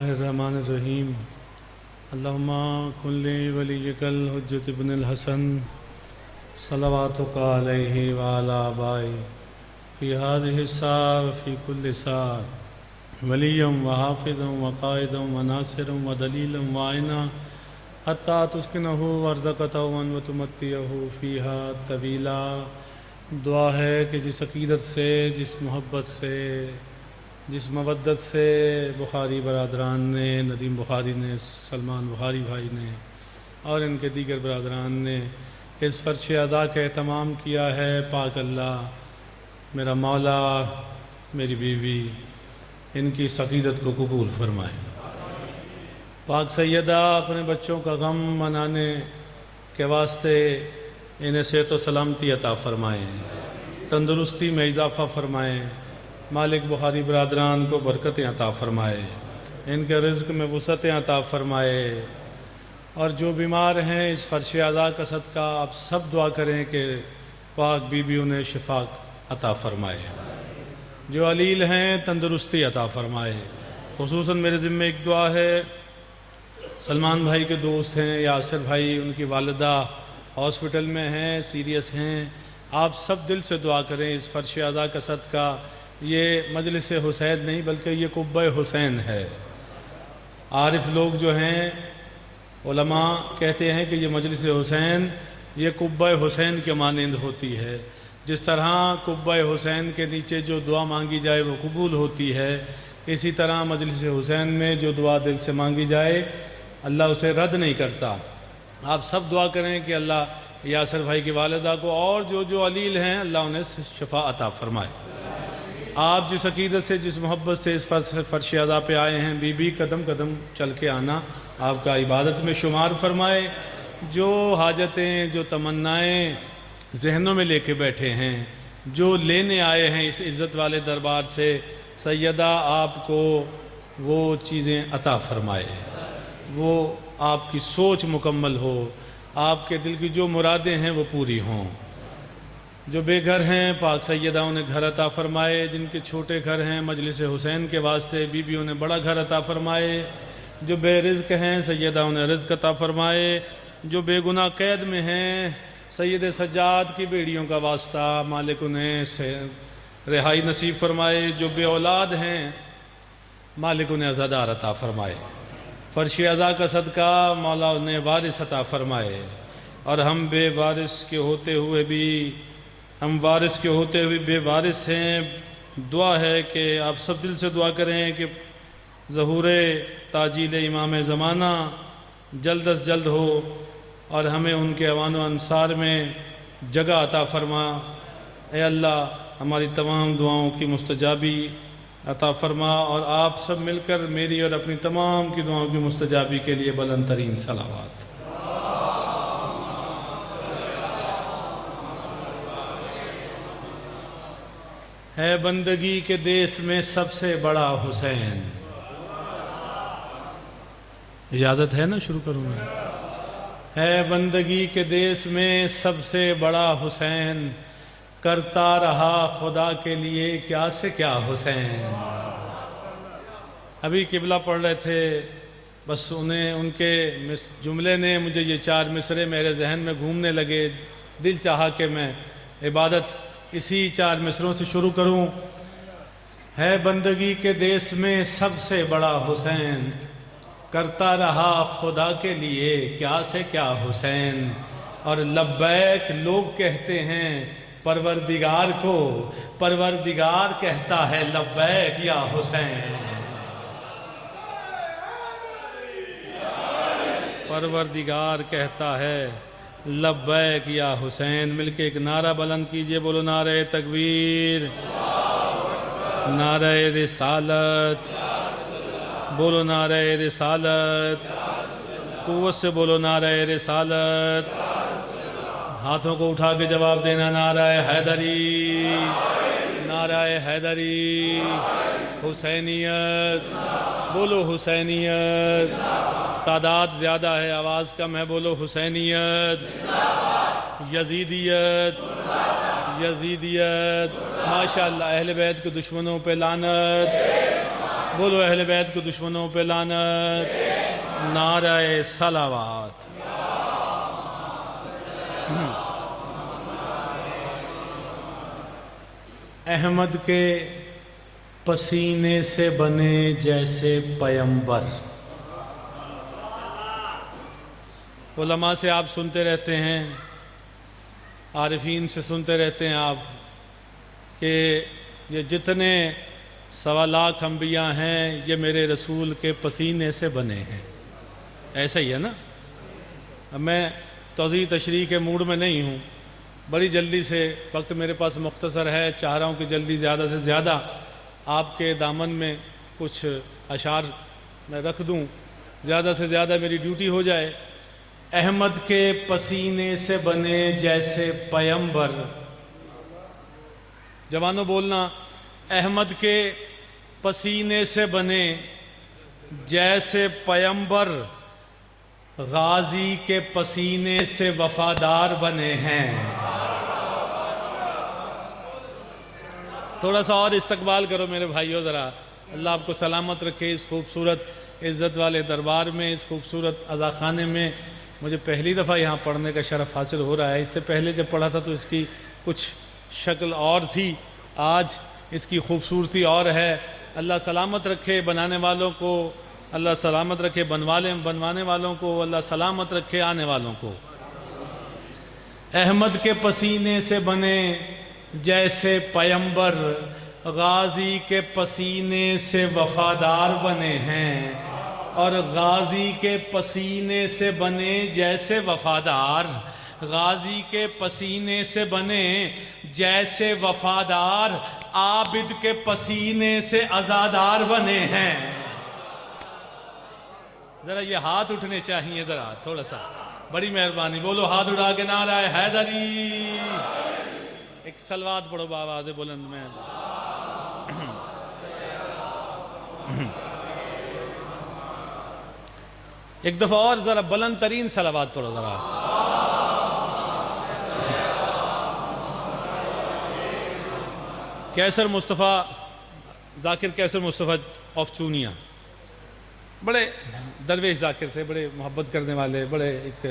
الرحمن الرحیم اللہم کن لی ولیک الحجۃ ابن الحسن صلواتک علیہ وعلی آبائی فی ہذہ الساعۃ وفی کل ساعۃ ولیا وحافظا وقائدا وناصرا ودلیلا وعینا حتی تسکنہ ارضک طوعا وتمتعہ فیہا طویلا۔ دعا ہے کہ جس عقیدت سے، جس محبت سے، جس مودت سے بخاری برادران نے، ندیم بخاری نے، سلمان بخاری بھائی نے اور ان کے دیگر برادران نے اس فرش ادا کا اہتمام کیا ہے، پاک اللہ میرا مولا میری بیوی ان کی اس عقیدت کو قبول فرمائے۔ پاک سیدہ اپنے بچوں کا غم منانے کے واسطے انہیں صحت و سلامتی عطا فرمائیں، تندرستی میں اضافہ فرمائیں، مالک بخاری برادران کو برکتیں عطا فرمائے، ان کے رزق میں وسعتیں عطا فرمائے، اور جو بیمار ہیں اس فرش اعضاء کا صدقہ آپ سب دعا کریں کہ پاک بی بی انہیں شفا عطا فرمائے، جو علیل ہیں تندرستی عطا فرمائے۔ خصوصاً میرے ذمہ ایک دعا ہے، سلمان بھائی کے دوست ہیں یاسر بھائی، ان کی والدہ ہاسپٹل میں ہیں، سیریس ہیں، آپ سب دل سے دعا کریں اس فرش اعضاء کا صدقہ۔ یہ مجلس حسین نہیں بلکہ یہ قبہ حسین ہے۔ عارف لوگ جو ہیں علماء کہتے ہیں کہ یہ مجلس حسین یہ قبہ حسین کے مانند ہوتی ہے۔ جس طرح قبہ حسین کے نیچے جو دعا مانگی جائے وہ قبول ہوتی ہے، اسی طرح مجلس حسین میں جو دعا دل سے مانگی جائے اللہ اسے رد نہیں کرتا۔ آپ سب دعا کریں کہ اللہ یاسر بھائی کی والدہ کو اور جو علیل ہیں اللہ انہیں شفا عطا فرمائے۔ آپ جس عقیدت سے، جس محبت سے اس فرش اعضاء پہ آئے ہیں، بی بی قدم قدم چل کے آنا آپ کا عبادت میں شمار فرمائے۔ جو حاجتیں، جو تمنائیں ذہنوں میں لے کے بیٹھے ہیں، جو لینے آئے ہیں اس عزت والے دربار سے، سیدہ آپ کو وہ چیزیں عطا فرمائے، وہ آپ کی سوچ مکمل ہو، آپ کے دل کی جو مرادیں ہیں وہ پوری ہوں۔ جو بے گھر ہیں پاک سیدہ انہیں گھر عطا فرمائے، جن کے چھوٹے گھر ہیں مجلس حسین کے واسطے بی بی انہیں بڑا گھر عطا فرمائے، جو بے رزق ہیں سیدہ انہیں رزق عطا فرمائے، جو بے گناہ قید میں ہیں سید سجاد کی بیڑیوں کا واسطہ مالک انہیں رہائی نصیب فرمائے، جو بے اولاد ہیں مالک انہیں عزادار عطا فرمائے۔ فرش اعضاء کا صدقہ مولا انہیں وارث عطا فرمائے، اور ہم بے وارث کے ہوتے ہوئے بھی، ہم وارث کے ہوتے ہوئے بے وارث ہیں۔ دعا ہے کہ آپ سب دل سے دعا کریں کہ ظہور تاجیل امام زمانہ جلد از جلد ہو، اور ہمیں ان کے اعوان و انصار میں جگہ عطا فرما۔ اے اللہ ہماری تمام دعاؤں کی مستجابی عطا فرما، اور آپ سب مل کر میری اور اپنی تمام کی دعاؤں کی مستجابی کے لیے بلند ترین صلوات۔ ہے بندگی کے دیس میں سب سے بڑا حسین۔ اجازت ہے نا شروع کروں میں؟ ہے بندگی کے دیس میں سب سے بڑا حسین، کرتا رہا خدا کے لیے کیا سے کیا حسین۔ ابھی قبلہ پڑھ رہے تھے، بس ان کے جملے نے مجھے یہ 4 مصرے میرے ذہن میں گھومنے لگے، دل چاہا کہ میں عبادت اسی 4 مصروں سے شروع کروں۔ ہے بندگی کے دیس میں سب سے بڑا حسین، کرتا رہا خدا کے لیے کیا سے کیا حسین، اور لبیک لوگ کہتے ہیں پروردگار کو، پروردگار کہتا ہے لبیک یا حسین۔ پروردگار کہتا ہے لبیک یا حسین۔ مل کے ایک نعرہ بلند کیجئے، بولو نعرہ تکبیر، نعرہ رسالت، بولو نعرہ رسالت، قوت سے بولو نعرہ رسالت۔ ہاتھوں کو اٹھا کے جواب دینا، نعرہ حیدری، نعرہ حیدری، حسینیت، بولو حسینیت۔ تعداد زیادہ ہے آواز کم ہے، بولو حسینیت، یزیدیت، یزیدیت، ماشاءاللہ اہل بیت کے دشمنوں پہ لعنت، بولو اہل بیت کو دشمنوں پہ لعنت، نعرہ صلوات۔ احمد کے پسینے سے بنے جیسے پیمبر۔ علماء سے آپ سنتے رہتے ہیں، عارفین سے سنتے رہتے ہیں آپ کہ یہ جتنے 1.25 لاکھ انبیاء ہیں یہ میرے رسول کے پسینے سے بنے ہیں۔ ایسا ہی ہے نا؟ اب میں توضیح تشریح کے موڈ میں نہیں ہوں، بڑی جلدی سے، وقت میرے پاس مختصر ہے، چاہ رہا ہوں کہ جلدی زیادہ سے زیادہ آپ کے دامن میں کچھ اشعار میں رکھ دوں، زیادہ سے زیادہ میری ڈیوٹی ہو جائے۔ احمد کے پسینے سے بنے جیسے پیمبر، جوانوں بولنا، احمد کے پسینے سے بنے جیسے پیمبر، غازی کے پسینے سے وفادار بنے ہیں۔ تھوڑا سا اور استقبال کرو میرے بھائیو ذرا۔ اللہ آپ کو سلامت رکھے اس خوبصورت عزت والے دربار میں، اس خوبصورت عزاخانے میں۔ مجھے پہلی دفعہ یہاں پڑھنے کا شرف حاصل ہو رہا ہے، اس سے پہلے جب پڑھا تھا تو اس کی کچھ شکل اور تھی، آج اس کی خوبصورتی اور ہے۔ اللہ سلامت رکھے بنانے والوں کو، اللہ سلامت رکھے بنوانے والوں کو، اللہ سلامت رکھے آنے والوں کو۔ احمد کے پسینے سے بنے جیسے پیمبر، غازی کے پسینے سے وفادار بنے ہیں، اور غازی کے پسینے سے بنے جیسے وفادار، غازی کے پسینے سے بنے جیسے وفادار، عابد کے پسینے سے عزادار بنے ہیں۔ ذرا یہ ہاتھ اٹھنے چاہیے، ذرا تھوڑا سا، بڑی مہربانی، بولو ہاتھ اٹھا کے نعرہ حیدری۔ ایک صلوات پڑھو بآواز بلند میں۔ ایک دفعہ اور ذرا بلند ترین صلوات پڑھو ذرا۔ کیسر مصطفیٰ، ذاکر کیسر مصطفیٰ آف چونیا، بڑے درویش ذاکر تھے، بڑے محبت کرنے والے، بڑے ایک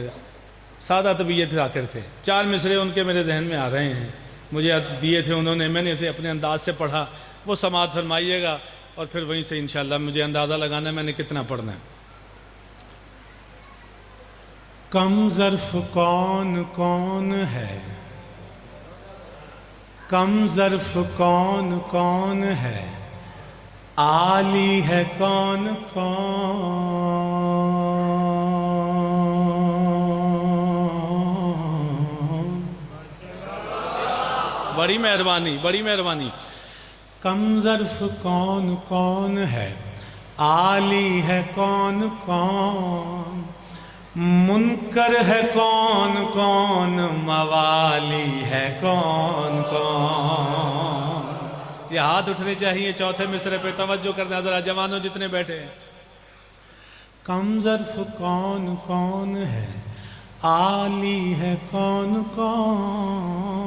سادہ طبیعت ذاکر تھے۔ 4 مصرے ان کے میرے ذہن میں آ رہے ہیں، مجھے دیے تھے انہوں نے، میں نے اسے اپنے انداز سے پڑھا، وہ سماعت فرمائیے گا اور پھر وہیں سے انشاءاللہ مجھے اندازہ لگانا ہے میں نے کتنا پڑھنا ہے۔ کم ظرف کون کون ہے، کم ظرف کون کون ہے، عالی ہے کون کون، بڑی مہربانی، بڑی مہربانی۔ کم ظرف کون کون ہے، عالی ہے کون کون، منکر ہے کون کون، موالی ہے کون کون۔ یہ ہاتھ اٹھنے چاہیے چوتھے مصرے پہ، توجہ کرنا ذرا جوانوں جتنے بیٹھے ہیں۔ کم ظرف کون کون ہے، عالی ہے کون کون،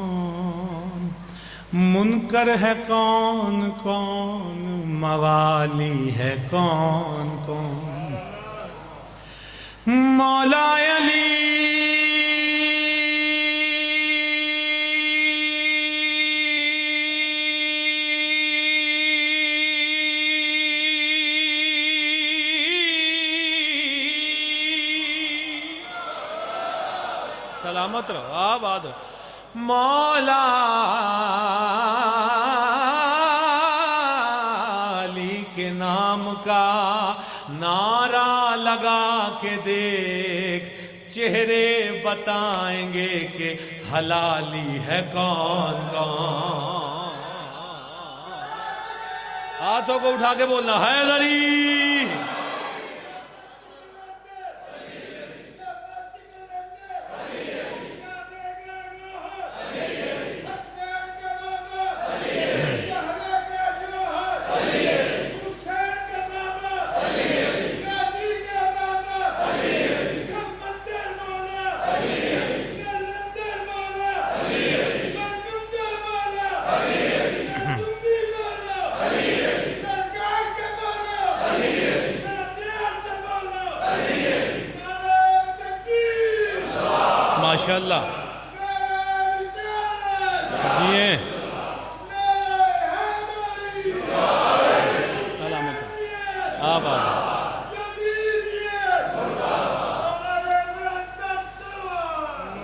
منکر ہے کون کون، موالی ہے کون کون۔ مولا علی سلامت رہو، آباد۔ مولا علی کے نام کا نعرہ لگا کے دیکھ، چہرے بتائیں گے کہ حلالی ہے کون کون۔ ہاتھوں کو اٹھا کے بولنا حیدری۔ ماشاءاللہ جی ہیں آپ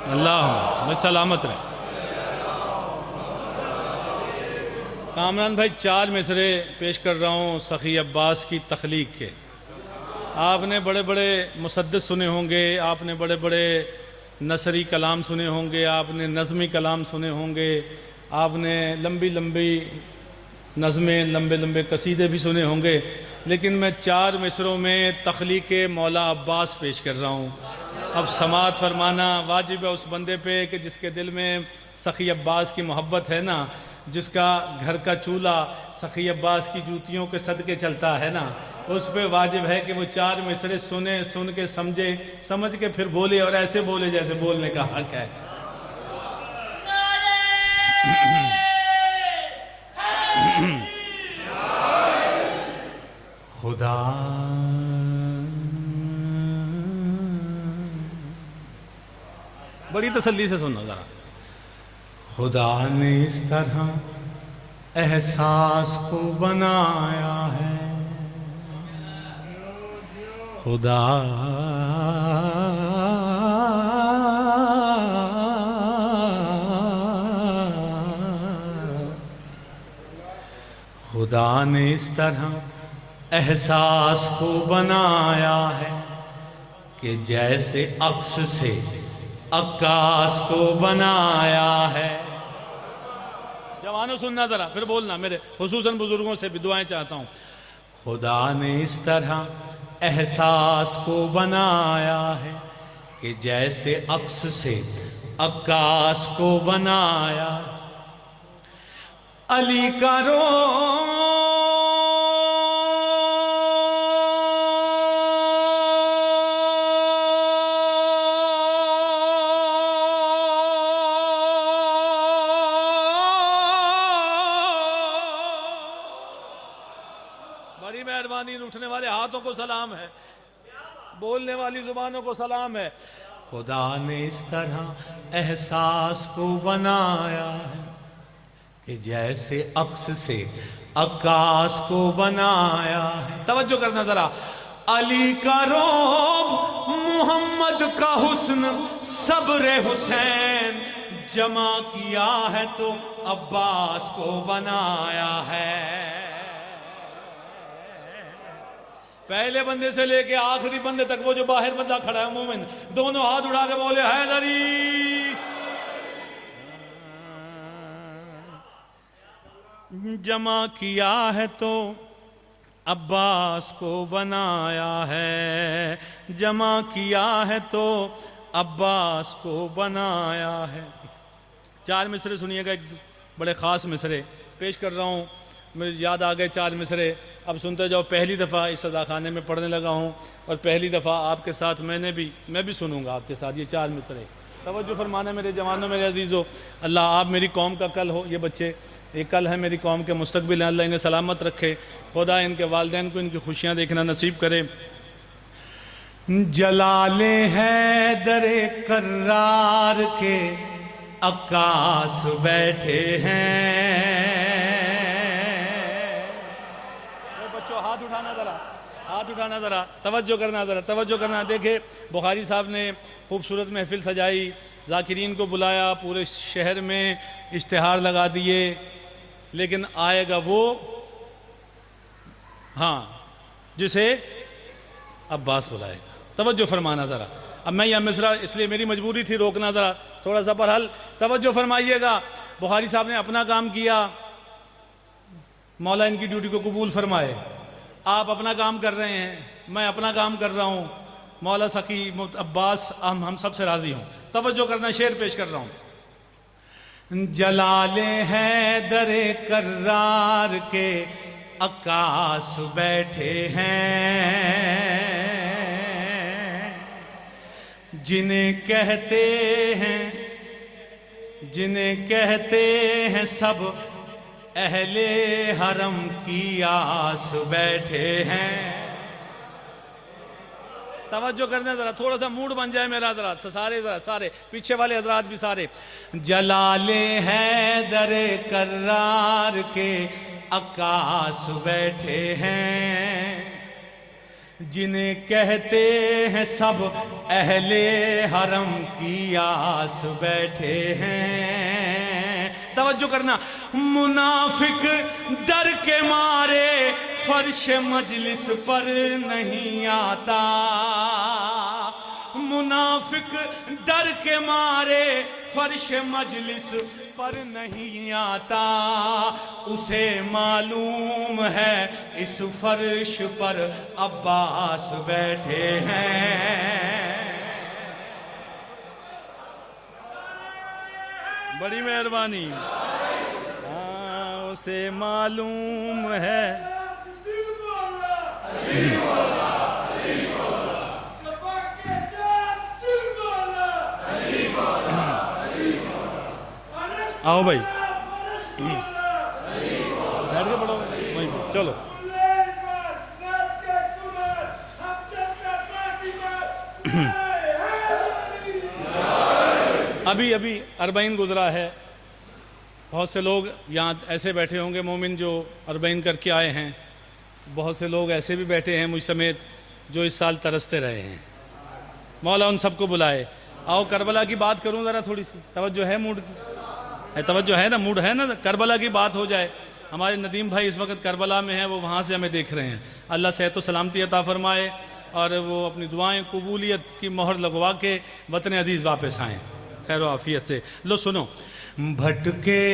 اللہ میں سلامت رہے. کامران بھائی 4 مصرے پیش کر رہا ہوں سخی عباس کی تخلیق کے. آپ نے بڑے بڑے مسدس سنے ہوں گے، آپ نے بڑے بڑے نثری کلام سنے ہوں گے، آپ نے نظمی کلام سنے ہوں گے، آپ نے لمبی لمبی نظمیں، لمبے لمبے قصیدے بھی سنے ہوں گے، لیکن میں 4 مصروں میں تخلیق مولا عباس پیش کر رہا ہوں. اب سماعت فرمانا واجب ہے اس بندے پہ کہ جس کے دل میں سخی عباس کی محبت ہے نا، جس کا گھر کا چولہا سخی عباس کی جوتیوں کے صدقے چلتا ہے نا، اس پہ واجب ہے کہ وہ 4 مصرے سنے، سن کے سمجھے، سمجھ کے پھر بولے، اور ایسے بولے جیسے بولنے کا حق ہے. خدا بڑی تسلی سے سننا ذرا. خدا نے اس طرح احساس کو بنایا ہے، خدا خدا نے اس طرح احساس کو بنایا ہے کہ جیسے عکس سے عکاس کو بنایا ہے. جوانوں سننا ذرا پھر بولنا، میرے خصوصاً بزرگوں سے بھی دعائیں چاہتا ہوں. خدا نے اس طرح احساس کو بنایا ہے کہ جیسے عکس سے عکاس کو بنایا. علی کا بڑی مہربانی. اٹھنے والے ہاتھوں کو سلام ہے، بولنے والی زبانوں کو سلام ہے. خدا نے اس طرح احساس کو بنایا ہے کہ جیسے عکس سے عکاس کو بنایا ہے. توجہ کرنا ذرا. علی کا روب محمد کا حسن صبر حسین جمع کیا ہے تو عباس کو بنایا ہے. پہلے بندے سے لے کے آخری بندے تک وہ جو باہر بندہ کھڑا ہے مومن، دونوں ہاتھ اٹھا کے بولے حیدری. جمع کیا ہے تو عباس کو بنایا ہے، جمع کیا ہے تو عباس کو بنایا ہے. 4 مصرے سنیے گا، ایک بڑے خاص مصرے پیش کر رہا ہوں. مجھے یاد آ گئے 4 مصرے، اب سنتے جاؤ. پہلی دفعہ اس صداخانے میں پڑھنے لگا ہوں، اور پہلی دفعہ آپ کے ساتھ میں بھی سنوں گا آپ کے ساتھ یہ 4 مصرے. توجہ فرمانا میرے جوانوں، میرے عزیزوں. اللہ آپ میری قوم کا کل ہو. یہ بچے یہ کل ہے میری قوم کے مستقبل ہیں. اللہ انہیں سلامت رکھے. خدا ان کے والدین کو ان کی خوشیاں دیکھنا نصیب کرے. جلال حیدر کرار کے عکاس بیٹھے ہیں. بچوں ہاتھ اٹھانا ذرا، توجہ کرنا. دیکھیں بخاری صاحب نے خوبصورت محفل سجائی، ذاکرین کو بلایا، پورے شہر میں اشتہار لگا دیے، لیکن آئے گا وہ ہاں جسے عباس بلائے گا. توجہ فرمانا ذرا. اب میں یہ مصرع اس لیے میری مجبوری تھی روکنا ذرا تھوڑا سا برحل. توجہ فرمائیے گا. بخاری صاحب نے اپنا کام کیا، مولا ان کی ڈیوٹی کو قبول فرمائے. آپ اپنا کام کر رہے ہیں، میں اپنا کام کر رہا ہوں. مولا سخی عباس ہم سب سے راضی ہوں. توجہ کرنا، شعر پیش کر رہا ہوں. جلال حیدر کرار کے عکاس بیٹھے ہیں، جنہیں کہتے ہیں سب اہل حرم کی آس بیٹھے ہیں. توجہ کرنے ذرا، تھوڑا سا موڈ بن جائے میرا ذرا، ذرا سارے پیچھے والے حضرات بھی سارے. جلال حیدر کرار کے عکاس بیٹھے ہیں، جنہیں کہتے ہیں سب اہل حرم کی آس بیٹھے ہیں. توجہ کرنا. منافق ڈر کے مارے فرش مجلس پر نہیں آتا، منافق ڈر کے مارے فرش مجلس پر نہیں آتا، اسے معلوم ہے اس فرش پر عباس بیٹھے ہیں. بڑی مہربانی. ہاں اسے معلوم ہے. آؤ بھائی بیٹھ کے پڑھو وہیں پہ. چلو ابھی اربعین گزرا ہے. بہت سے لوگ یہاں ایسے بیٹھے ہوں گے مومن جو اربعین کر کے آئے ہیں، بہت سے لوگ ایسے بھی بیٹھے ہیں مجھ سمیت جو اس سال ترستے رہے ہیں. مولا ان سب کو بلائے. آؤ کربلا کی بات کروں ذرا تھوڑی سی. توجہ ہے موڈ کی؟ توجہ ہے نا؟ موڈ ہے نا؟ کربلا کی بات ہو جائے. ہمارے ندیم بھائی اس وقت کربلا میں ہیں، وہ وہاں سے ہمیں دیکھ رہے ہیں. اللہ صحت و سلامتی عطا فرمائے اور وہ اپنی دعائیں قبولیت کی مہر لگوا کے وطن عزیز واپس آئیں خیر و عافیت سے. لو سنو. بھٹکے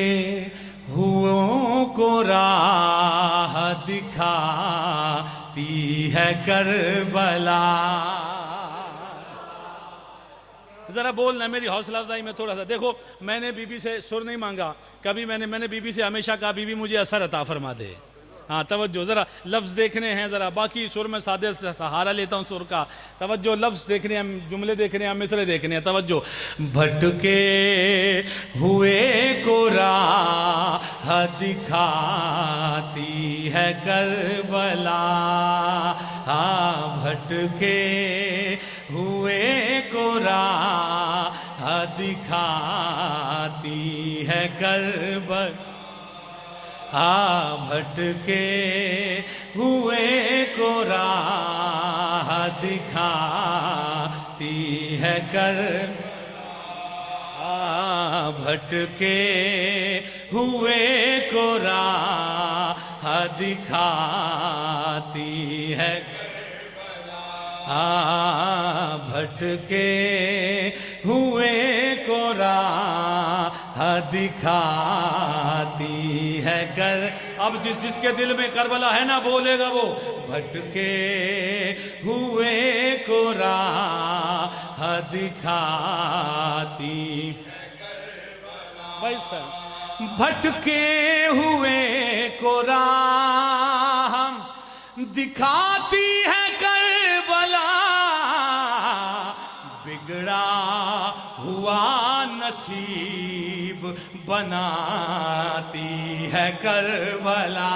ہووں کو راہ دکھاتی ہے کربلا. ذرا بولنا میری حوصلہ افزائی میں تھوڑا سا. دیکھو میں نے بی بی سے سر نہیں مانگا کبھی، میں نے بی بی سے ہمیشہ کہا بی بی مجھے اثر عطا فرما دے. ہاں توجہ ذرا، لفظ دیکھنے ہیں ذرا، باقی سر میں سادے سہارا لیتا ہوں سر کا. توجہ، لفظ دیکھنے ہیں، جملے دیکھنے ہیں، مصرے دیکھنے ہیں. توجہ. بھٹکے ہوئے کو راہ دکھاتی ہے کربلا. ہاں بھٹکے ہوئے کو راہ دکھاتی ہے کربلا. بھٹکے ہوئے کو راہ دکھاتی ہے کربلا. بھٹکے ہوئے کو راہ دکھاتی ہے کربلا. بھٹکے ہوئے کو راہ دکھاتی ہے اب جس کے دل میں کربلا ہے نا بولے گا وہ. بھٹکے ہوئے کو راہ دکھاتی ہے کربلا. بھائی صاحب. بھٹکے ہوئے کو راہ دکھاتی ہے کربلا. بگڑا ہوا نصیب بناتی ہے کربلا.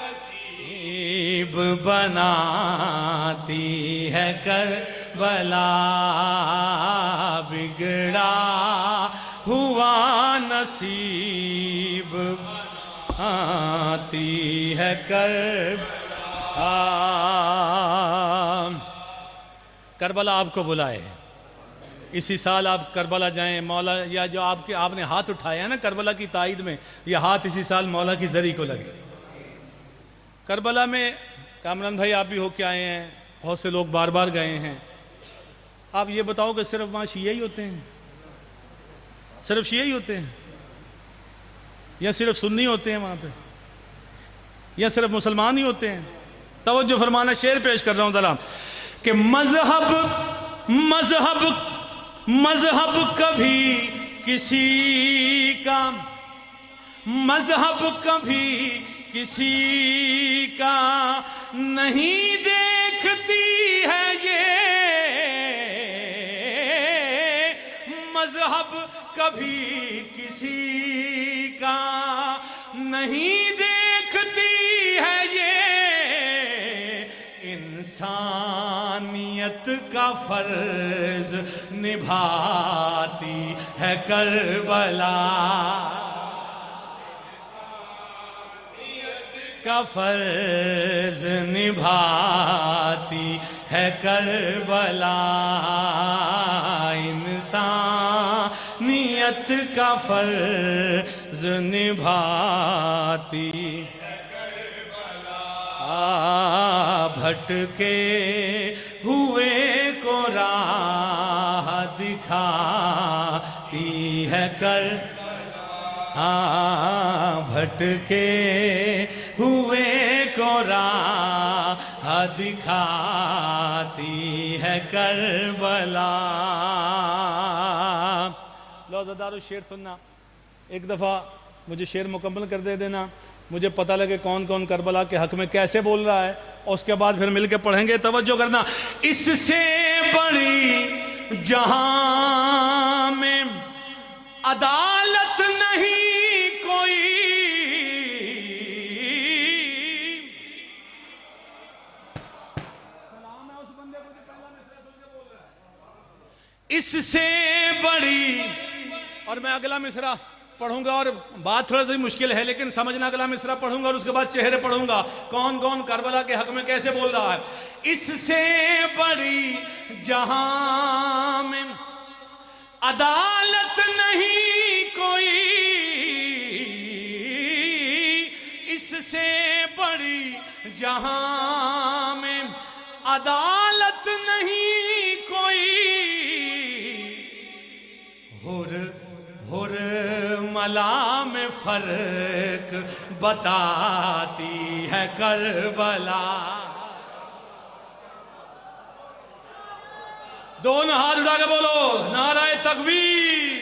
نصیب بناتی ہے کربلا. بگڑا ہوا نصیب بناتی ہے کربلا آپ کو بلائے. اسی سال آپ کربلا جائیں. مولا یا جو آپ نے ہاتھ اٹھایا ہے نا کربلا کی تائید میں، یہ ہاتھ اسی سال مولا کی زری کو لگے. کربلا میں کامران بھائی آپ بھی ہو کے آئے ہیں، بہت سے لوگ بار بار گئے ہیں. آپ یہ بتاؤ کہ صرف وہاں شیعہ ہی ہوتے ہیں؟ صرف شیعہ ہی ہوتے ہیں یا صرف سنی ہوتے ہیں وہاں پہ، یا صرف مسلمان ہی ہوتے ہیں؟ توجہ فرمانا، شعر پیش کر رہا ہوں ذرا کہ مذہب کبھی کسی کا، مذہب کبھی کسی کا نہیں دیکھتی ہے یہ. مذہب کبھی کسی کا نہیں دیکھتی ہے یہ. کا فرض نبھاتی ہے کربلا، کا فرض نبھاتی ہے کربلا، انسانیت کا فرض نبھاتی ہے کربلا، بھٹکے ہوئے کو راہ دکھاتی ہے کربلا، بھٹکے ہوئے کو راہ دکھاتی ہے کربلا۔ لو زدارو شعر سننا، ایک دفعہ مجھے شعر مکمل کر دے دینا، مجھے پتہ لگے کون کون کربلا کے حق میں کیسے بول رہا ہے، اور اس کے بعد پھر مل کے پڑھیں گے۔ توجہ کرنا، اس سے بڑی جہاں میں عدالت نہیں کوئی، اس سے بڑی، اور میں اگلا مصرع پڑھوں گا، اور بات تھوڑا سی مشکل ہے لیکن سمجھنا، اگلا مصرع پڑھوں گا اور اس کے بعد چہرے پڑھوں گا کون کون کربلا کے حق میں کیسے بول رہا ہے۔ اس سے بڑی جہاں میں عدالت نہیں کوئی، اس سے بڑی جہاں میں عدالت نہیں کوئی، ہر ملا میں فرق بتاتی ہے کربلا۔ دونوں ہاتھ اٹھا کے بولو نعرہ تکبیر۔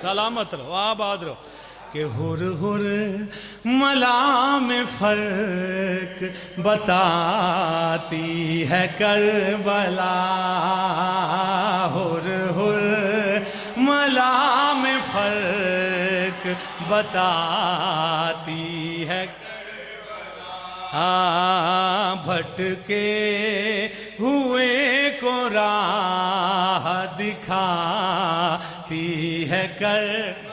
سلامت رہو، آباد رہو۔ کہ ہر ملا میں فرق بتاتی ہے کربلا، ہر ملا میں فرق بتاتی ہے کربلا، بھٹکے ہوئے کو راہ دکھاتی ہے کربلا،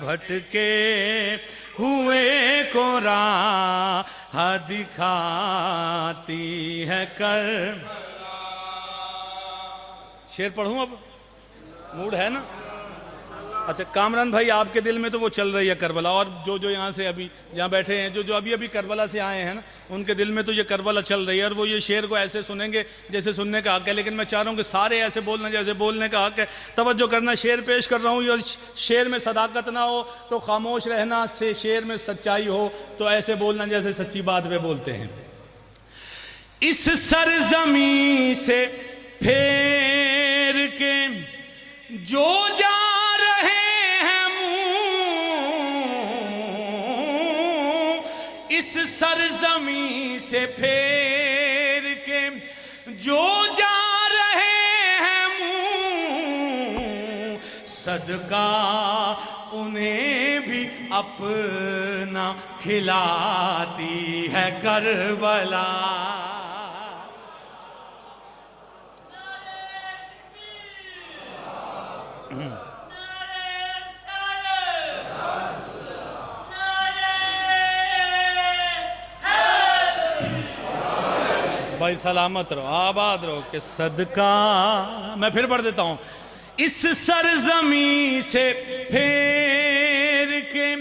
بھٹکے ہوئے کو راہ دکھاتی ہے کربلا۔ شعر پڑھوں اب؟ موڈ ہے نا؟ اچھا کامران بھائی، آپ کے دل میں تو وہ چل رہی ہے کربلا، اور جو یہاں سے ابھی جہاں بیٹھے ہیں، جو ابھی کربلا سے آئے ہیں نا، ان کے دل میں تو یہ کربلا چل رہی ہے، اور وہ یہ شعر کو ایسے سنیں گے جیسے سننے کا حق ہے، لیکن میں چاہ رہا ہوں کہ سارے ایسے بولنا جیسے بولنے کا حق ہے۔ توجہ کرنا، شعر پیش کر رہا ہوں، اور شعر میں صداقت نہ ہو تو خاموش رہنا، شعر میں سچائی ہو تو ایسے بولنا جیسے سچی بات پہ بولتے ہیں۔ اس سرزمین سے پھیر کے جو جا رہے ہیں منہ، اس سرزمین سے پھیر کے جو جا رہے ہیں منہ، صدقہ انہیں بھی اپنا کھلاتی ہے کربلا۔ بھائی سلامت رہو، آباد رہو۔ کہ صدقہ، میں پھر پڑھ دیتا ہوں، اس سرزمین سے پھیر کے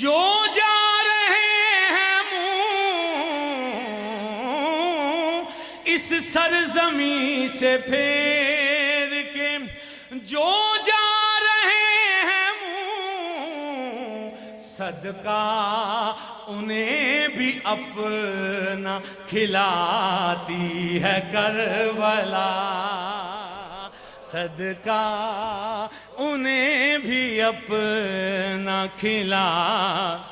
جو جا رہے ہیں منہ، اس سرزمین سے پھیر کے جو جا رہے ہیں منہ، صدقہ انہیں بھی اپنا کھلاتی ہے کربلا، صدقہ انہیں بھی اپنا کھلاتی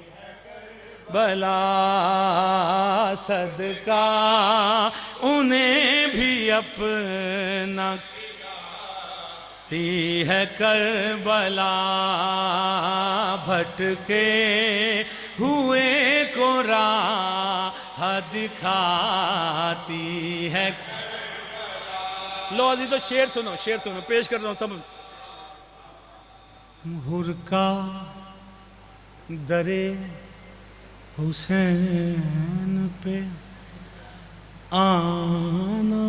ہے کربلا، صدقہ انہیں بھی اپنا ہے کربلا، بھٹکے ہوئے کو راہ دکھاتی ہے کربلا۔ لو عزیز تو شعر سنو پیش کر رہا ہوں سب۔ ہر کا در حسین پہ آنا،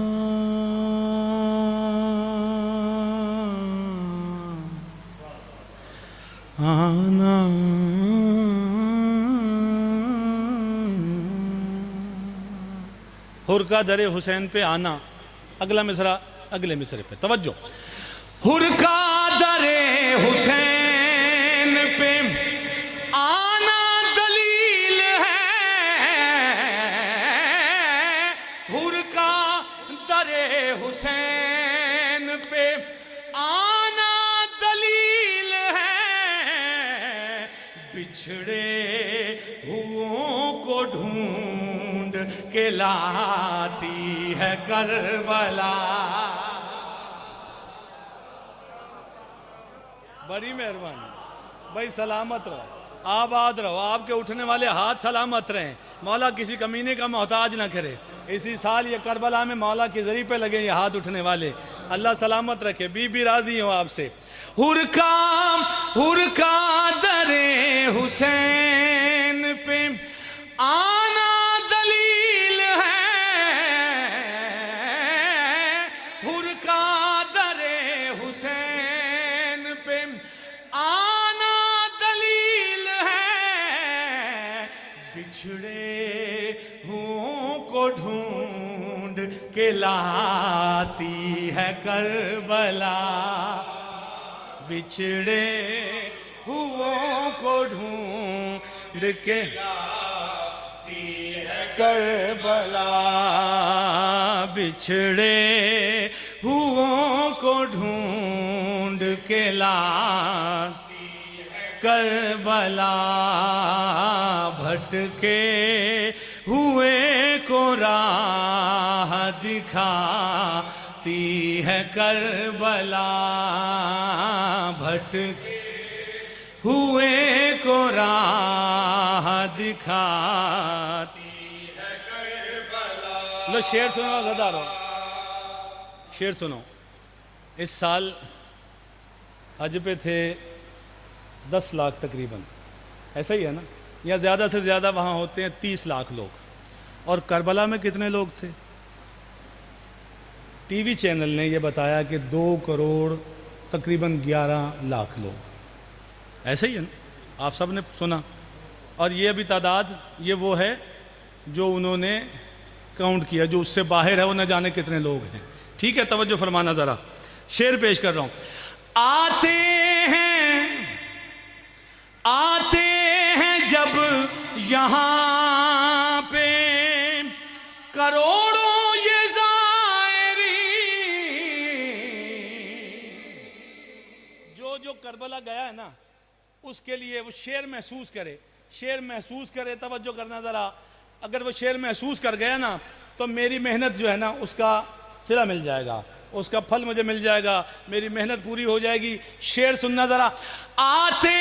آنا حر کا در حسین پہ آنا۔ اگلا مصرع اگلے مصرع پہ توجہ۔ حر کا در حسین پہ آنا دلیل ہے، حر کا در حسین پہ آنا دلیل ہے، بچھڑے ہوں کو ڈھونڈ کے لاتی ہے کربلا۔ بڑی مہربانی بھائی، سلامت رہو، آباد رہو، آپ کے اٹھنے والے ہاتھ سلامت رہیں، مولا کسی کمینے کا محتاج نہ کرے۔ اسی سال یہ کربلا میں مولا کے ذریعے پہ لگے یہ ہاتھ اٹھنے والے، اللہ سلامت رکھے، بی بی راضی ہوں آپ سے۔ حر کا در حسین پہ آنا دلیل ہے، حر کا در حسین پہ آنا دلیل ہے، بچھڑے ہوں کو ڈھونڈ کے لاتی ہے کربلا، بچھڑے ہوں کو ڈھونڈ کے لاتی ہے کربلا، بچھڑے ہوں کو ڈھونڈ کے لاتی ہے کربلا، بھٹکے ہوئے کو راہ دکھاتی ہے کربلا، بھٹکے ہوئے کو راہ دکھاتی ہے کربلا۔ لو شعر سنو غدا رہو، شعر سنو۔ اس سال حج پہ تھے 10 لاکھ تقریباً، ایسا ہی ہے نا، یا زیادہ سے زیادہ وہاں ہوتے ہیں 30 لاکھ لوگ، اور کربلا میں کتنے لوگ تھے؟ ٹی وی چینل نے یہ بتایا کہ 2 کروڑ تقریباً 11 لاکھ لوگ، ایسا ہی ہے نا، آپ سب نے سنا۔ اور یہ ابھی تعداد یہ وہ ہے جو انہوں نے کاؤنٹ کیا، جو اس سے باہر ہے وہ نہ جانے کتنے لوگ ہیں۔ ٹھیک ہے، توجہ فرمانا ذرا، شعر پیش کر رہا ہوں۔ آتے ہیں جب یہاں پہ کروڑوں یہ زائرین، جو کربلا گیا ہے نا اس کے لیے وہ شعر محسوس کرے، توجہ کرنا ذرا۔ اگر وہ شعر محسوس کر گیا نا تو میری محنت جو ہے نا اس کا صلہ مل جائے گا، اس کا پھل مجھے مل جائے گا، میری محنت پوری ہو جائے گی۔ شعر سننا ذرا۔ آتے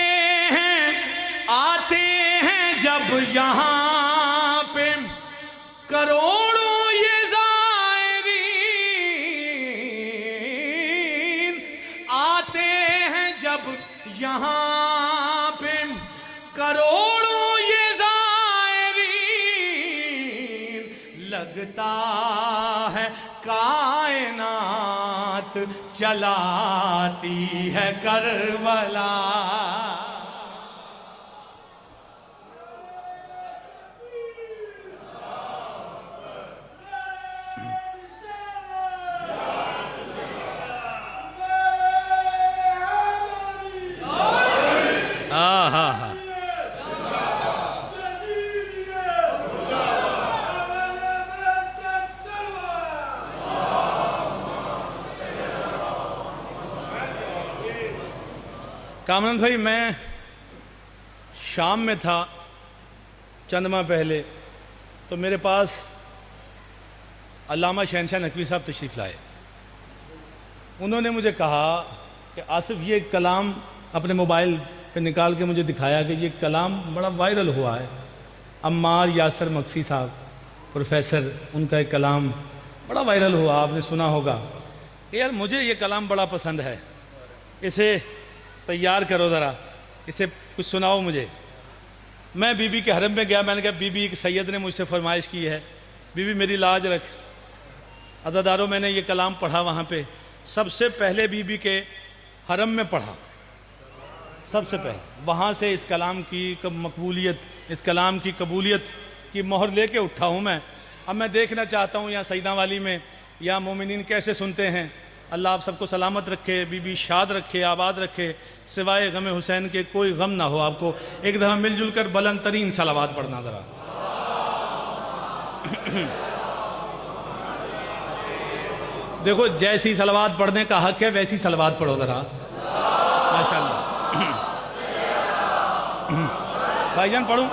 ہیں جب یہاں پہ کروڑوں یہ زائرین، آتے ہیں جب یہاں پہ کروڑوں یہ زائرین، لگتا ہے کائنات چلاتی ہے کربلا۔ کامران بھائی، میں شام میں تھا چند ماہ پہلے، تو میرے پاس علامہ شہنشاہ نقوی صاحب تشریف لائے۔ انہوں نے مجھے کہا کہ آصف یہ کلام اپنے موبائل پہ نکال کے مجھے دکھایا کہ یہ کلام بڑا وائرل ہوا ہے، عمار یاسر مکسی صاحب پروفیسر، ان کا ایک کلام بڑا وائرل ہوا، آپ نے سنا ہوگا کہ یار مجھے یہ کلام بڑا پسند ہے، اسے تیار کرو ذرا، اسے کچھ سناؤ مجھے۔ میں بی بی کے حرم میں گیا، میں نے کہا بی بی ایک سید نے مجھ سے فرمائش کی ہے، بی بی میری لاج رکھ۔ عزادارو میں نے یہ کلام پڑھا وہاں پہ، سب سے پہلے بی بی کے حرم میں پڑھا، سب سے پہلے وہاں سے اس کلام کی مقبولیت، اس کلام کی قبولیت کی مہر لے کے اٹھا ہوں میں۔ اب میں دیکھنا چاہتا ہوں یہاں سیدہ والی میں یا مومنین کیسے سنتے ہیں۔ اللہ آپ سب کو سلامت رکھے، بی بی شاد رکھے، آباد رکھے، سوائے غم حسین کے کوئی غم نہ ہو آپ کو۔ ایک دفعہ مل جل کر بلند ترین صلوات پڑھنا ذرا۔ دیکھو جیسی صلوات پڑھنے کا حق ہے ویسی صلوات پڑھو ذرا، ماشاءاللہ۔ بھائی جان پڑھوں۔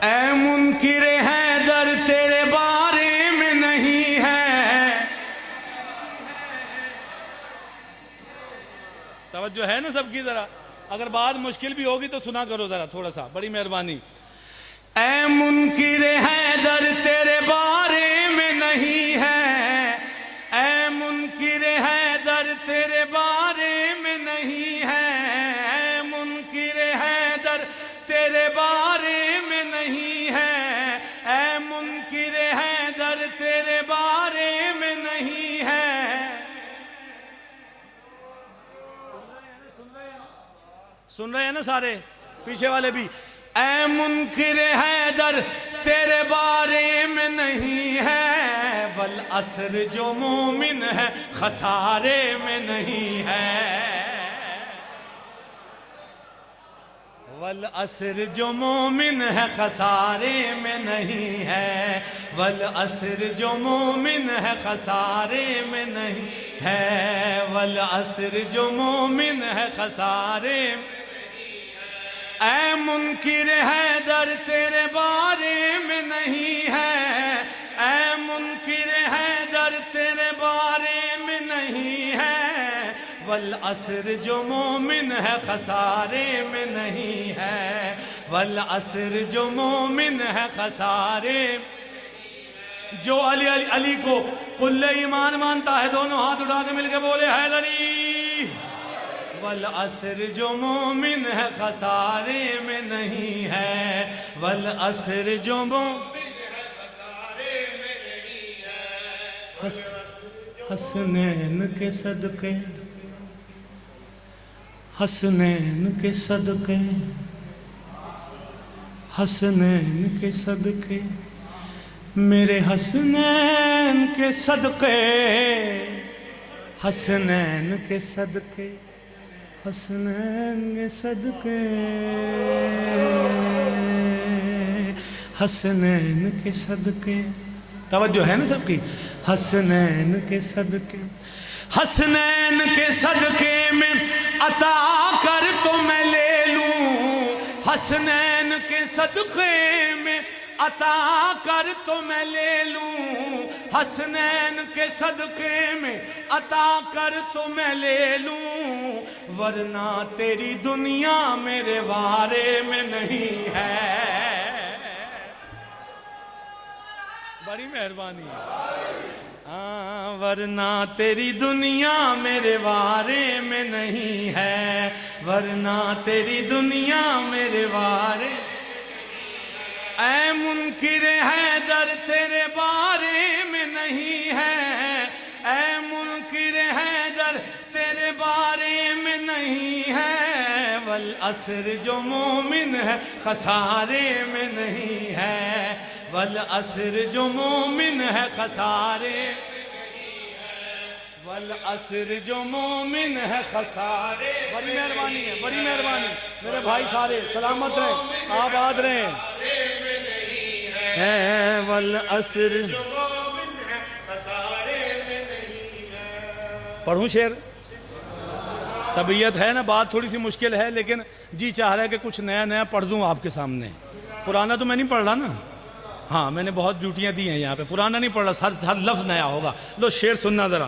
اے منکر حیدر تیرے بارے میں نہیں ہے، توجہ ہے نا سب کی ذرا، اگر بات مشکل بھی ہوگی تو سنا کرو ذرا تھوڑا سا، بڑی مہربانی۔ اے منکر حیدر تیرے بارے میں نہیں ہے، اے منکر حیدر تیرے بارے میں نہیں ہے، اے منکر حیدر تیرے بارے میں نہیں ہے، اے منکر حیدر تیرے بارے میں نہیں ہے۔ سن رہے ہیں نا سارے پیچھے والے بھی؟ اے منکر حیدر تیرے بارے میں نہیں ہے، والعصر جو مومن ہے خسارے میں نہیں ہے، والعصر جو مومن ہے خسارے میں نہیں ہے، والعصر جو مومن ہے خسارے میں نہیں ہے، والعصر جو مومن ہے خسارے میں۔ اے منکر حیدر تیرے بارے میں نہیں ہے، اے منکر حیدر تیرے بارے میں نہیں ہے، والعصر جو مومن ہے خسارے میں نہیں ہے، والعصر جو مومن ہے خسارے میں۔ جو علی کو قل ایمان مانتا ہے دونوں ہاتھ اٹھا کے مل کے بولے حیدری۔ والعصر جو مومن ہے خسارے میں نہیں ہے، والعصر جو مومن ہے خسارے میں نہیں ہے۔ حسنین کے صدقے، حسنین کے صدقے، حسنین کے صدقے، میرے حسنین کے صدقے، حسنین کے صدقے، حسنین کے صدقے، حسنین کے صدقے۔ توجہ ہے نا سب کی؟ حسنین کے صدقے، حسنین کے صدقے میں عطا کر تو میں لے لوں، حسنین کے صدقے میں عطا کر تو میں لے لوں، حسنین کے صدقے میں عطا کر تو میں لے لوں، ورنہ تیری دنیا میرے بارے میں نہیں ہے۔ بڑی مہربانی ہے، ورنہ تیری دنیا میرے بارے میں نہیں ہے، ورنہ تیری دنیا میرے بارے۔ اے منکر حیدر تیرے بارے میں نہیں ہے، اے منکر حیدر تیرے بارے میں نہیں ہے، والعصر جو مومن ہے خسارے میں نہیں ہے، والعصر جو مومن ہے خسارے میں نہیں ہے، والعصر جو مومن ہے خسارے۔ بڑی مہربانی ہے، بڑی مہربانی میرے بھائی سارے سلامت رہیں، آباد رہیں۔ ہے والعصر جو مومن ہے خسارے میں نہیں ہے۔ پڑھوں شعر؟ طبیعت ہے نا، بات تھوڑی سی مشکل ہے لیکن جی چاہ رہا ہے کہ کچھ نیا نیا پڑھ دوں آپ کے سامنے۔ پرانا تو میں نہیں پڑھ رہا نا، ہاں میں نے بہت ڈیوٹیاں دی ہیں یہاں پہ، پرانا نہیں پڑھ رہا، ہر لفظ نیا ہوگا۔ لو شعر سننا ذرا۔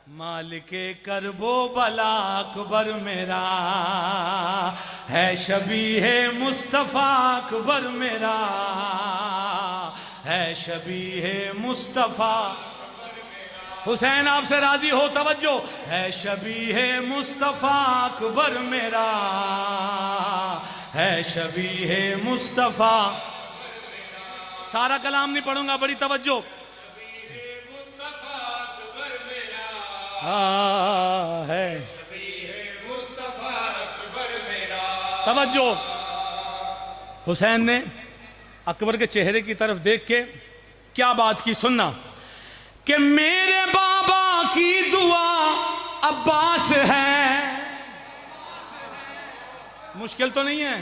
مالک کرب و بلا اکبر میرا ہے، شبیہ مصطفیٰ اکبر میرا ہے، شبیہ مصطفیٰ. حسین آپ سے راضی ہو؟ توجہ. ہے شبیہ مصطفیٰ اکبر میرا ہے، شبیہ مصطفیٰ. سارا کلام نہیں پڑھوں گا، بڑی توجہ. ہے توجہ. حسین نے اکبر کے چہرے کی طرف دیکھ کے کیا بات کی، سننا. کہ میرے بابا کی دعا عباس ہے. مشکل تو نہیں ہے،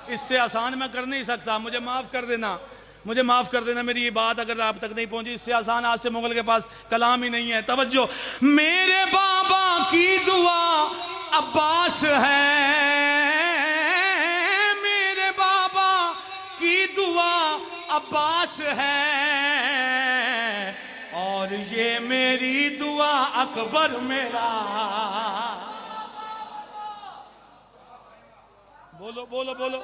اس سے آسان میں کر نہیں سکتا. مجھے معاف کر دینا، مجھے معاف کر دینا، میری یہ بات اگر آپ تک نہیں پہنچی. اس سے آسان آج سے مغل کے پاس کلام ہی نہیں ہے. توجہ. میرے بابا کی دعا عباس ہے، میرے بابا کی دعا عباس ہے، اور یہ میری دعا اکبر میرا. بولو بولو بولو.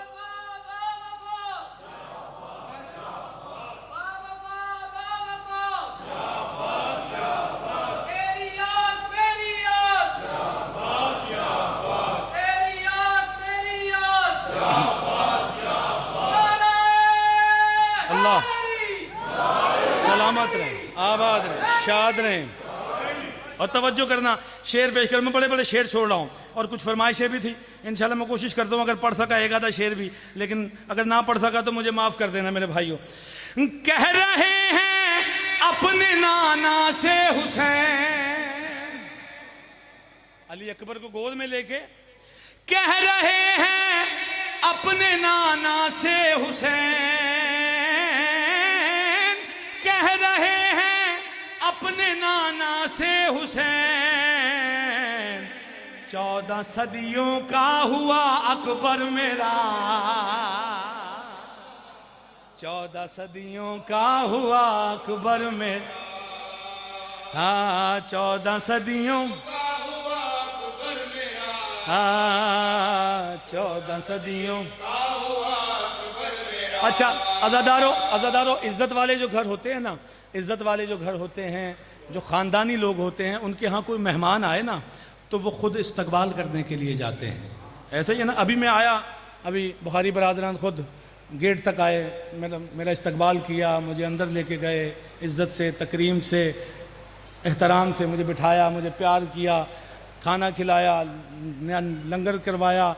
اللہ سلامت رہیں، آباد رہیں، شاد رہیں. اور توجہ کرنا، شعر پیش کر. میں بڑے بڑے شعر چھوڑ رہا ہوں اور کچھ فرمائشیں بھی تھی. انشاءاللہ میں کوشش کرتا ہوں اگر پڑھ سکا ایک آدھا شعر بھی، لیکن اگر نہ پڑھ سکا تو مجھے معاف کر دینا میرے بھائیوں. کہہ رہے ہیں اپنے نانا سے حسین، علی اکبر کو گود میں لے کے کہہ رہے ہیں اپنے نانا سے حسین، کہہ رہے ہیں اپنے نانا سے حسین. 14 صدیوں کا ہوا اکبر میرا، 14 صدیوں کا ہوا اکبر میرا. ہاں 14 صدیوں کا ہوا اکبر میرا، ہاں 14 صدیوں کا ہوا اکبر میرا. اچھا عزادارو، عزت والے جو گھر ہوتے ہیں نا، عزت والے جو گھر ہوتے ہیں، جو خاندانی لوگ ہوتے ہیں، ان کے ہاں کوئی مہمان آئے نا تو وہ خود استقبال کرنے کے لیے جاتے ہیں. ایسا ہی ہے نا. ابھی میں آیا، ابھی بخاری برادران خود گیٹ تک آئے، میرا استقبال کیا، مجھے اندر لے کے گئے، عزت سے، تکریم سے، احترام سے مجھے بٹھایا، مجھے پیار کیا، کھانا کھلایا، لنگر کروایا،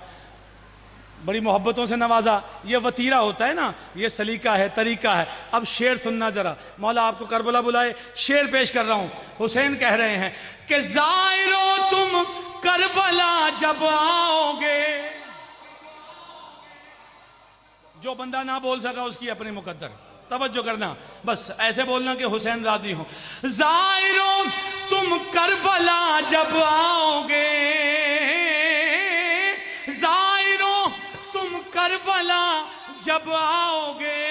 بڑی محبتوں سے نوازا. یہ وطیرہ ہوتا ہے نا، یہ سلیقہ ہے، طریقہ ہے. اب شعر سننا ذرا. مولا آپ کو کربلا بلائے، شعر پیش کر رہا ہوں. حسین کہہ رہے ہیں کہ زائرو تم کربلا جب آؤ گے. جو بندہ نہ بول سکا اس کی اپنی مقدر. توجہ کرنا، بس ایسے بولنا کہ حسین راضی ہوں. زائرو تم کربلا جب آؤ گے، زائرو تم کربلا جب آؤ گے،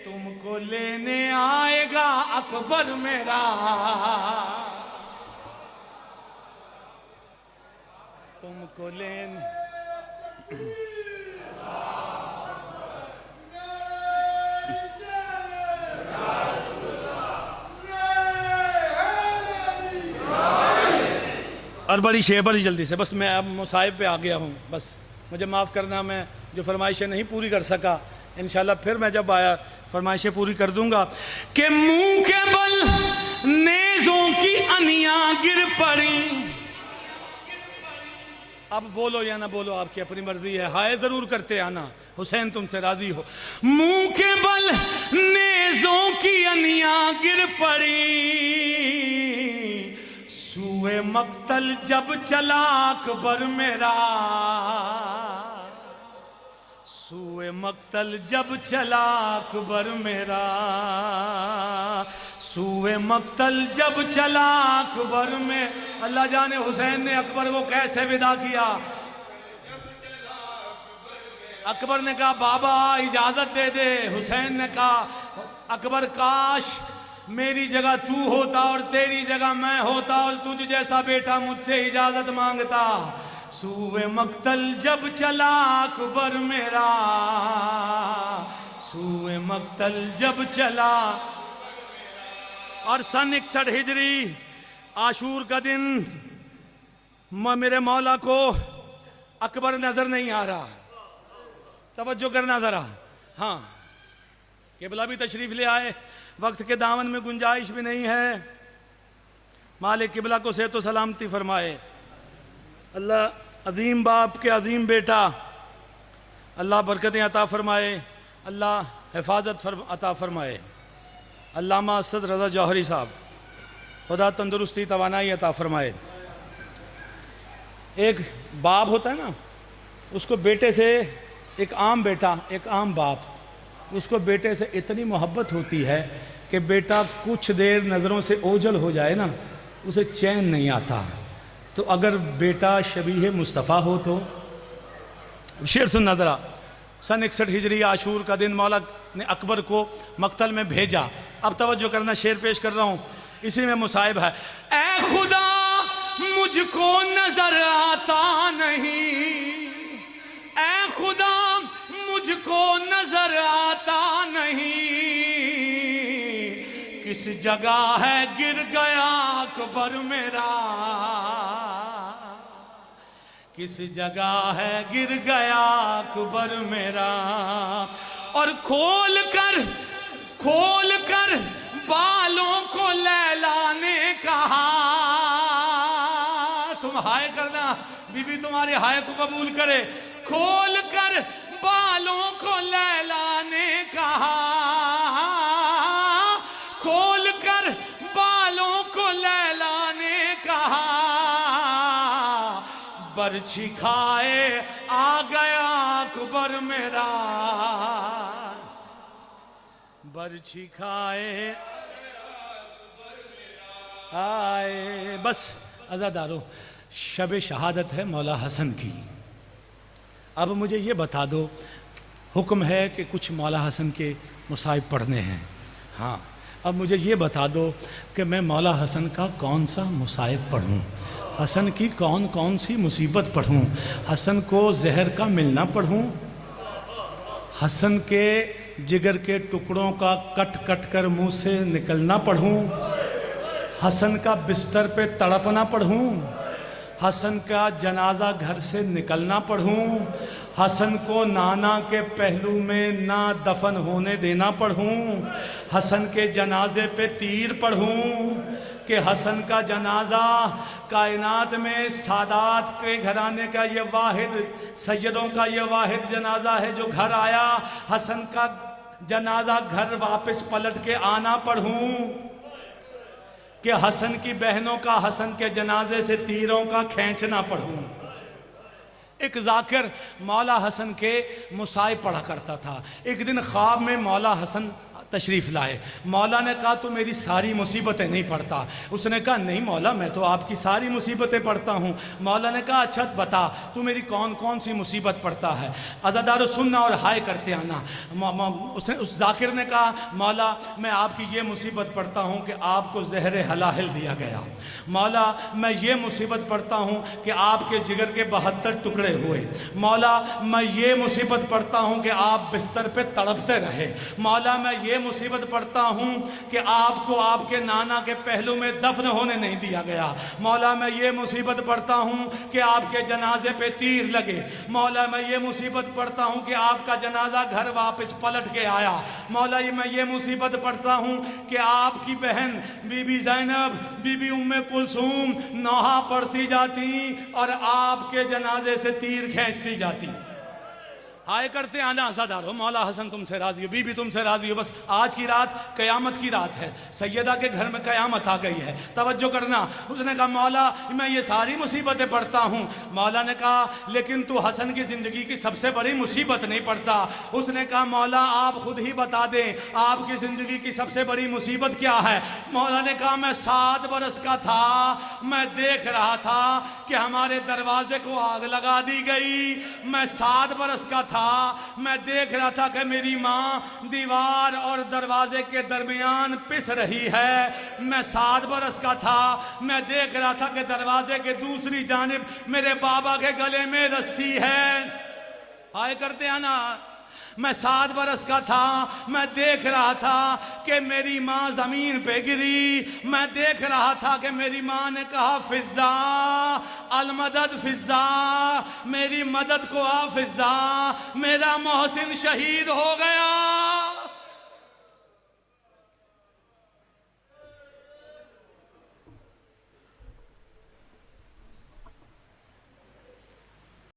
تم کو لینے آئے گا اکبر میرا، تم کو لینے. اور بڑی جلدی سے، بس میں اب مصائب پہ آ گیا ہوں، بس مجھے معاف کرنا، میں جو فرمائشیں نہیں پوری کر سکا، انشاءاللہ پھر میں جب آیا فرمائشیں پوری کر دوں گا. کہ منہ کے بل نیزوں کی انیاں گر پڑیں. اب بولو یا نہ بولو آپ کی اپنی مرضی ہے، ہائے ضرور کرتے آنا، حسین تم سے راضی ہو. منہ کے بل نیزوں کی انیاں گر پڑیں، سوئے مقتل جب چلا اکبر میرا، سوئے مقتل جب چلا اکبر میرا، سوئے مقتل جب چلا اکبر میں. اللہ جانے حسین نے اکبر کو کیسے ودا کیا. اکبر نے کہا بابا اجازت دے دے. حسین نے کہا اکبر کاش میری جگہ تو ہوتا اور تیری جگہ میں ہوتا اور تجھ جیسا بیٹا مجھ سے اجازت مانگتا، سوئے مقتل جب چلا اکبر میرا، سوئے مقتل جب چلا۔ اور سن 61 ہجری عاشور کا دن میرے مولا کو اکبر نظر نہیں آ رہا، توجہ کرنا ذرا، ہاں قبلہ بھی تشریف لے آئے، وقت کے دامن میں گنجائش بھی نہیں ہے، مالک قبلہ کو صحت و سلامتی فرمائے، اللہ عظیم باپ کے عظیم بیٹا، اللہ برکتیں عطا فرمائے، اللہ حفاظت عطا فرمائے۔ علامہ اسد رضا جوہری صاحب، خدا تندرستی توانائی عطا فرمائے۔ ایک باپ ہوتا ہے نا، اس کو بیٹے سے، ایک عام بیٹا، ایک عام باپ، اس کو بیٹے سے اتنی محبت ہوتی ہے کہ بیٹا کچھ دیر نظروں سے اوجھل ہو جائے نا، اسے چین نہیں آتا۔ تو اگر بیٹا شبیہ مصطفیٰ ہو تو شعر سننا ذرا۔ سن 61 ہجری عاشور کا دن مولا نے اکبر کو مقتل میں بھیجا۔ اب توجہ کرنا، شعر پیش کر رہا ہوں، اسی میں مصائب ہے۔ اے خدا مجھ کو نظر آتا نہیں، اے خدا مجھ کو نظر آتا نہیں، کس جگہ ہے گر گیا اکبر میرا، کس جگہ ہے گر گیا اکبر میرا۔ اور کھول کر بالوں کو لیلا نے کہا، تم ہائے کرنا، بی بی تمہارے ہائے کو قبول کرے۔ کھول کر بالوں کو لیلا نے کہا، کھول کر بالوں کو لیلا نے کہا، برچھی کھائے آ گیا اکبر میرا، برچھی کھائے آئے۔ بس عزادارو، شب شہادت ہے مولا حسن کی۔ اب مجھے یہ بتا دو، حکم ہے کہ کچھ مولا حسن کے مصائب پڑھنے ہیں، ہاں اب مجھے یہ بتا دو کہ میں مولا حسن کا کون سا مصائب پڑھوں، حسن کی کون کون سی مصیبت پڑھوں، حسن کو زہر کا ملنا پڑھوں، حسن کے جگر کے ٹکڑوں کا کٹ کٹ کر منہ سے نکلنا پڑھوں، حسن کا بستر پہ تڑپنا پڑھوں، حسن کا جنازہ گھر سے نکلنا پڑھوں، حسن کو نانا کے پہلو میں نہ دفن ہونے دینا پڑھوں، حسن کے جنازے پہ تیر پڑھوں، کہ حسن کا جنازہ کائنات میں سادات کے گھرانے کا یہ واحد، سیدوں کا یہ واحد جنازہ ہے جو گھر آیا، حسن کا جنازہ گھر واپس پلٹ کے آنا پڑھوں، کہ حسن کی بہنوں کا حسن کے جنازے سے تیروں کا کھینچنا پڑھوں۔ ایک ذاکر مولا حسن کے مصائب پڑھا کرتا تھا۔ ایک دن خواب میں مولا حسن تشریف لائے، مولا نے کہا تو میری ساری مصیبتیں نہیں پڑھتا؟ اس نے کہا نہیں مولا، میں تو آپ کی ساری مصیبتیں پڑھتا ہوں۔ مولا نے کہا اچھا بتا تو میری کون کون سی مصیبت پڑھتا ہے؟ عزادارو سننا اور ہائے کرتے آنا۔ اس ذاکر نے کہا مولا میں آپ کی یہ مصیبت پڑھتا ہوں کہ آپ کو زہر حلاحل دیا گیا، مولا میں یہ مصیبت پڑھتا ہوں کہ آپ کے جگر کے 72 ٹکڑے ہوئے، مولا میں یہ مصیبت پڑھتا ہوں کہ آپ بستر پہ تڑپتے رہے، مولا میں یہ مصیبت پڑھتا ہوں کہ آپ کو آپ کے نانا کے پہلو میں دفن ہونے نہیں دیا گیا، مولا میں یہ مصیبت پڑھتا ہوں کہ آپ کے جنازے پہ تیر لگے، مولا میں یہ مصیبت پڑھتا ہوں کہ آپ کا جنازہ گھر واپس پلٹ کے آیا، مولا میں یہ مصیبت پڑھتا ہوں کہ آپ کی بہن بی بی زینب، بی بی ام کلثوم نوحہ پڑھتی جاتی اور آپ کے جنازے سے تیر کھینچتی جاتی۔ ہائے کرتے آنا عزادارو، مولا حسن تم سے راضی ہو، بی بی تم سے راضی ہو، بس آج کی رات قیامت کی رات ہے، سیدہ کے گھر میں قیامت آ گئی ہے، توجہ کرنا۔ اس نے کہا مولا میں یہ ساری مصیبتیں پڑھتا ہوں۔ مولا نے کہا لیکن تو حسن کی زندگی کی سب سے بڑی مصیبت نہیں پڑھتا۔ اس نے کہا مولا آپ خود ہی بتا دیں آپ کی زندگی کی سب سے بڑی مصیبت کیا ہے؟ مولا نے کہا میں 7 برس کا تھا، میں دیکھ رہا تھا کہ ہمارے دروازے کو آگ لگا دی گئی، میں 7 برس کا تھا، تھا میں دیکھ رہا تھا کہ میری ماں دیوار اور دروازے کے درمیان پس رہی ہے۔ میں 7 برس کا تھا، میں دیکھ رہا تھا کہ دروازے کے دوسری جانب میرے بابا کے گلے میں رسی ہے۔ آئے کرتے ہیں نا، میں 7 برس کا تھا، میں دیکھ رہا تھا کہ میری ماں زمین پہ گری۔ میں دیکھ رہا تھا کہ میری ماں نے کہا فضا المدد فضا، میری مدد کو آ فضا، میرا محسن شہید ہو گیا۔